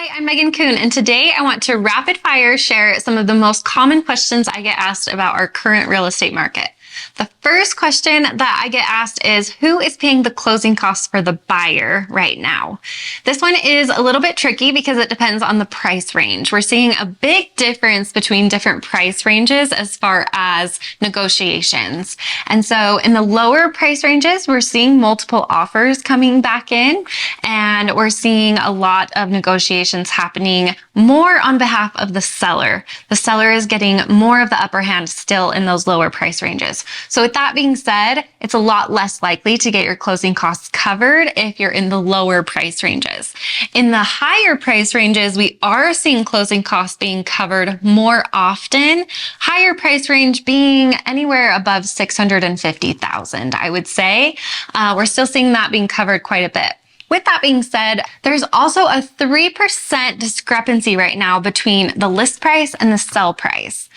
Hi, I'm Megan Coon, and today I want to rapid fire share some of the most common questions I get asked about our current real estate market. The first question that I get asked is, who is paying the closing costs for the buyer right now? This one is a little bit tricky because it depends on the price range. We're seeing a big difference between different price ranges as far as negotiations. And so in the lower price ranges, we're seeing multiple offers coming back in, and we're seeing a lot of negotiations happening more on behalf of the seller. The seller is getting more of the upper hand still in those lower price ranges. So with that being said, it's a lot less likely to get your closing costs covered if you're in the lower price ranges. In the higher price ranges, we are seeing closing costs being covered more often. Higher price range being anywhere above $650,000, I would say. We're still seeing that being covered quite a bit. With that being said, there's also a 3% discrepancy right now between the list price and the sell price.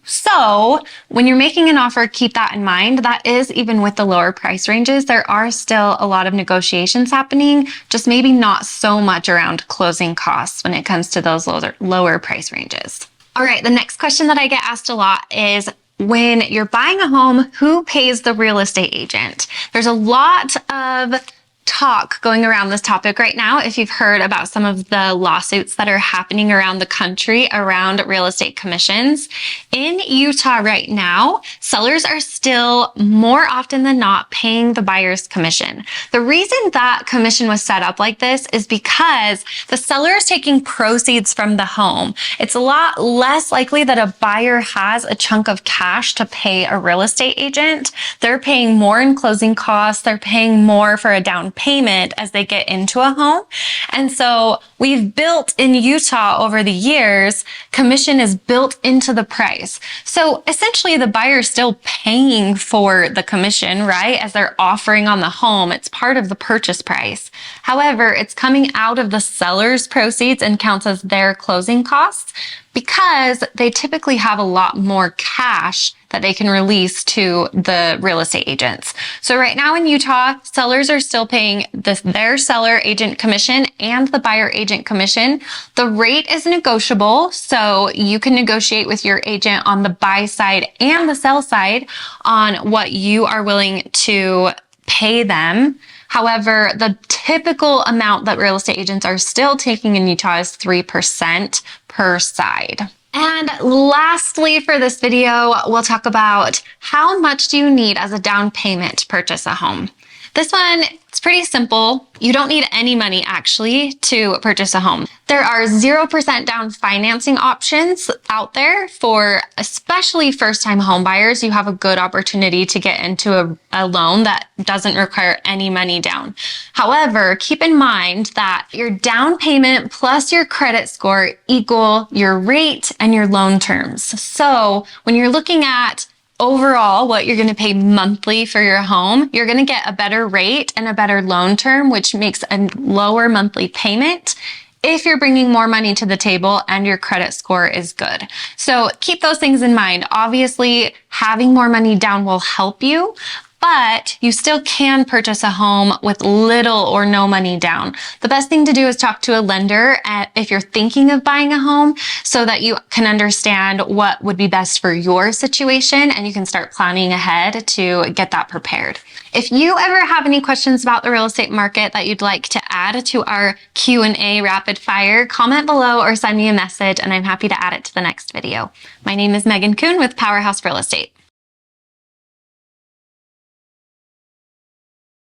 So when you're making an offer, keep that in mind. That is even with the lower price ranges. There are still a lot of negotiations happening, just maybe not so much around closing costs when it comes to those lower price ranges. All right, the next question that I get asked a lot is, when you're buying a home, who pays the real estate agent? There's a lot of talk going around this topic right now. If you've heard about some of the lawsuits that are happening around the country around real estate commissions, in Utah right now, sellers are still more often than not paying the buyer's commission. The reason that commission was set up like this is because the seller is taking proceeds from the home. It's a lot less likely that a buyer has a chunk of cash to pay a real estate agent. They're paying more in closing costs. They're paying more for a down payment as they get into a home. And so we've built in Utah over the years, commission is built into the price. So essentially the buyer is still paying for the commission, right? As they're offering on the home, it's part of the purchase price. However, it's coming out of the seller's proceeds and counts as their closing costs, because they typically have a lot more cash that they can release to the real estate agents. So right now in Utah, sellers are still paying their seller agent commission and the buyer agent commission. The rate is negotiable, so you can negotiate with your agent on the buy side and the sell side on what you are willing to pay them. However, the typical amount that real estate agents are still taking in Utah is 3% per side. And lastly, for this video, we'll talk about how much do you need as a down payment to purchase a home. This one, it's pretty simple. You don't need any money actually to purchase a home. There are 0% down financing options out there for especially first-time home buyers. You have a good opportunity to get into a loan that doesn't require any money down. However, keep in mind that your down payment plus your credit score equal your rate and your loan terms. So when you're looking at overall what you're going to pay monthly for your home, you're going to get a better rate and a better loan term, which makes a lower monthly payment if you're bringing more money to the table and your credit score is good. So keep those things in mind. Obviously, having more money down will help you, but you still can purchase a home with little or no money down. The best thing to do is talk to a lender if you're thinking of buying a home, so that you can understand what would be best for your situation and you can start planning ahead to get that prepared. If you ever have any questions about the real estate market that you'd like to add to our Q&A rapid fire, comment below or send me a message and I'm happy to add it to the next video. My name is Megan Coon with Powerhouse Real Estate.